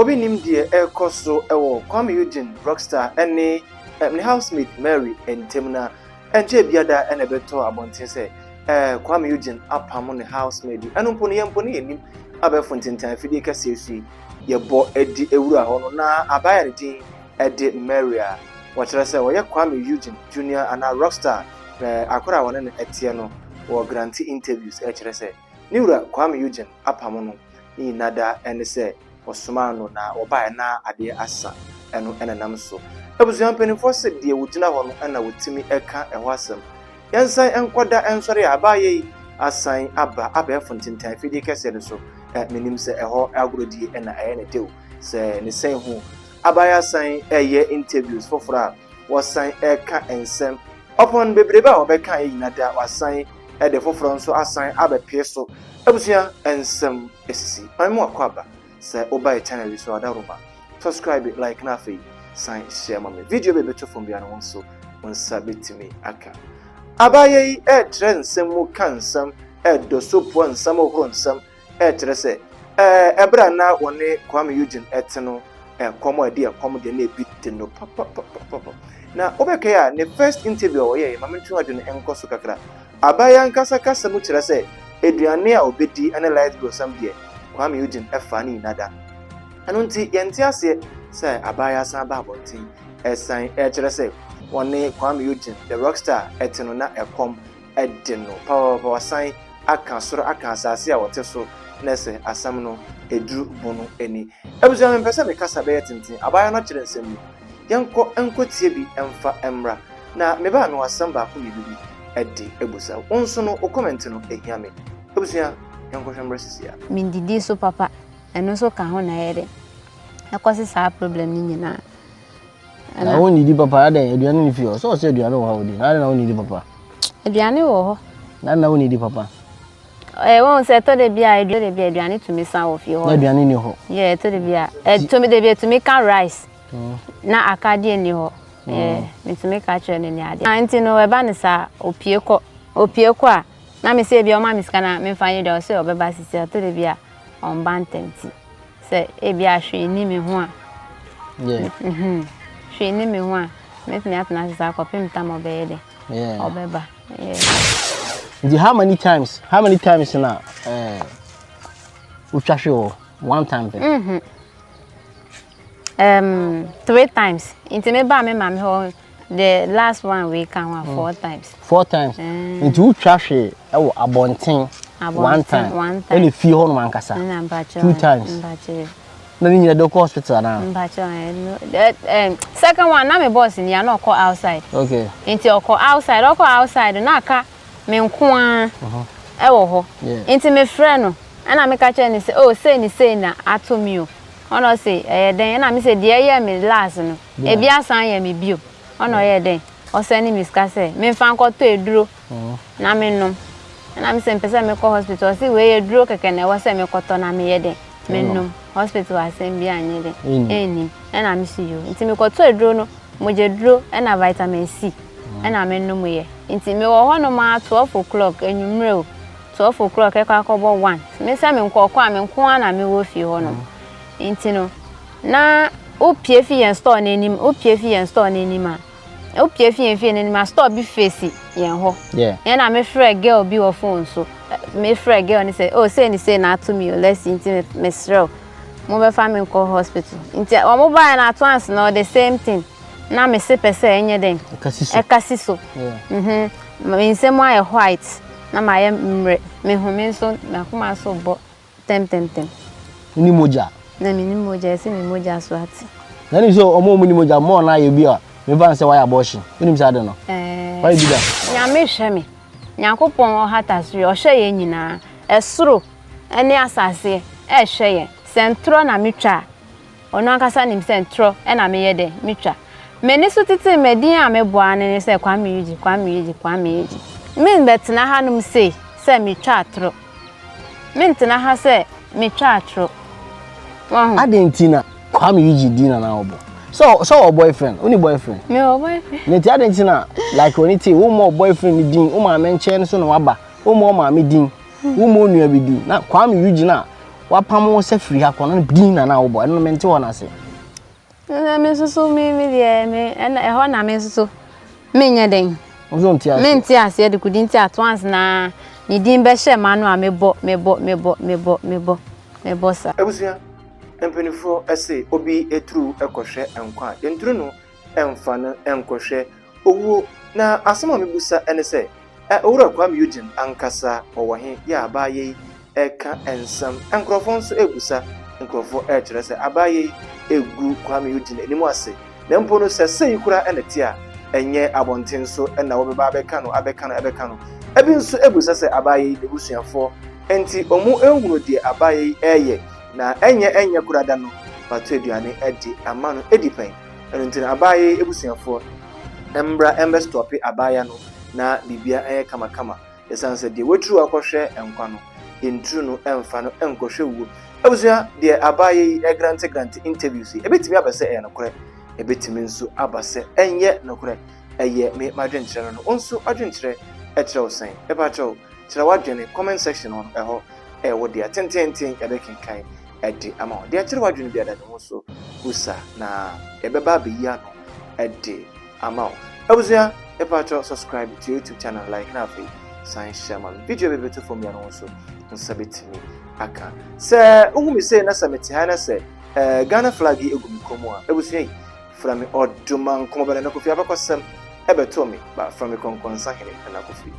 Obi nim de koso ewo Kuami Eugene rockstar ene housemate Mary entemna enje biada ene beto abonten se Kuami Eugene apamo ne housemate eno mpo ne yempo ne yenim abefo ntintan fidi kase esu yebo edi ewura ho no na abaya din edi Mary a wo kire se wo ye Kuami Eugene Junior ana rockstar akora wona ne etie no wo grant interviews kire se niwura Kuami Eugene apamo no ni nada ene se osumano na obae na ade asa eno enenam so ebusuan penifo se de wugina ho no na wotimi eka eho asem yensan enkoda ensori abaye asan aba abefo ntintan fidi kese ne so menim se eho agrodie na aye ne dew se ne sen hu abaya san eye interviews fofora wasan eka ensem upon bebreba obeka yinada wasan de foforo nso asan abepe so ebusuan ensem esisi amu akwaba say oba channel so adaruma subscribe like na fe sign share my video be beto from bia no so on sabetimi aka abaye trend sem mu kansam do so po nsam ohoro nsam tre se ebra na woni Kuami Eugene eteno komo ade komo de na ebit no papa na obeka ya ne first interview oye mamentu adu ne enkoso kakra abaye ankasa kasa mu kire se eduane a obedi analyze go sam de Kuami Eugene efani nada anunti yenti ase say abaya san ba bontin esan kire se woni Kuami Eugene the rockstar eteno na ekom edino power sign aka soro aka asase a wote so nese asam no eduru bono eni ebuzu am pese me kasa be tintin abaya no kire nsem yenko enkotie bi emfa emra na me ba no asam ba ko bibi edi ebusa wonso no o comment no ehia me ebuzu yenko hwemra sisia mindidi so papa eno so ka ho na yede akwase sa problem ni nyina na woni di papa ada aduane ni fi o so se aduane wo ha wodi na woni di papa aduane wo ho na woni di papa won se to de bia aduane to me san wo fi ho na aduane ni ho yeah to de bia to me de bia to me can rice na akade ni ho me to me ka chere ni ade anti no e ba ne sa opie ko a na me se bia o ma me skana me fanye de o se obeba sisi to de bia on bantenti se e bia hwe ni me ho a hwe ni me ho a me me atna sisa ko pem tam obeye de obeba how many times na uchasho one time 3 times into me ba me mama ho the last one we can 4 times into uchasho e wo abonten one time any fee ho no mankasa 2 times na ni nyina do hospital na second one na me boss ni ya no call outside okay into call outside na aka me nkoa e wo ho into me friend no na me ka che ni say oh say na atomi o ono say den na me say de ye me last no e bia san ye me bio ono ye den o say ni miska say me fa nkoto eduro na me nom na me say mpese me call hospital say we eduro keke na wo say me koto na me ye den me nom hospital assembly anye den eni na me see you into me koto eduro no moje duro na vitamin C na me nom ye into me wo ho no ma 12 o'clock enyumre o 12 o'clock e kwa kobo 1 me say me nko kwa me nko na me wo fie ho no into no na opie fi yen store n'enim opie fi yen store n'enim a opie fi yen n'enim a store bi face yen ho yen na me frɛ girl bi wo phone so me frɛ girl ni say oh say na to me let's into me stroke mo be fa me nko hospital into o mo buy na twice no the same thing na me se pese enye den ekasiso me nsem aye white na ma ye mre me home so na kuma so bo tem ni moja na me ni moja se me moja so ati na ni so omo mu ni moja mo na ye bi a me ban se why abortion ni say no why bi da nya me hwe me nyakopon o hatasri o hwe ye nyina esoro ene asase e hwe ye sentro na metwa ono akasa nim sentro e na me ye de metwa meni so tete medin a me boa ne se Kuami Eugene min betina hanum se metwa atro min tena ha se metwa atro adentina Kuami Eugene dina na obo so boyfriend only boyfriend me boyfriend neti adentina like oni ti wo mo boyfriend din wo ma menche so no waba wo mo ma me din wo mo nua bi din na Kuami Eugene na wapam wo se free akọ na din na wo bo eno mente wona ase me so me de me e ho na me so me nya den ozo ntia ase me ntia ase de kudi ntia twans na ni din be hye ma no a me bo sa ebusia empenifo ese obi etru ekohwe enkwa entru no emfa no enkohwe owu na asema me busa ene se owura Kuami Eugene ankasa owohe ya abaye eka ensam enkrofo nso ebusa enkrofo kire se abaye egu Kuami Eugene enimu ase na mpo no se yikura enete a enye abonten so na wo beba abeka no ebi nso ebusa se abaye ebusuafo enti omu enhuru de abaye eye na enye kurada no pato aduane edi ama no edipen enti na abaye ebusuafo embra embestopi abaya no na bibia kama yesanse de wotru akohwe enkwa no entru no emfa no enkohwe wu abusia de abaye grant interviews ebetimi abase no kore ebetimi nso abase enye no kore eye me madwenkyere no onso adwenkyere ekyere osan ebacho kyere wadwene comment section on eho wo de atententen yabekinkan edi ama de kyere wadwene bia da no so usa na ebeba beya no edi ama abusia ebacho subscribe to YouTube channel like na fe sign share my video be better for me and also nsabetimi aka se uhumi se na sameti ha na se Ghana flag egumi komo a ebusia from oduma nkomo bana Kofi abakosem ebeto me ba from konkonsa hene na Kofi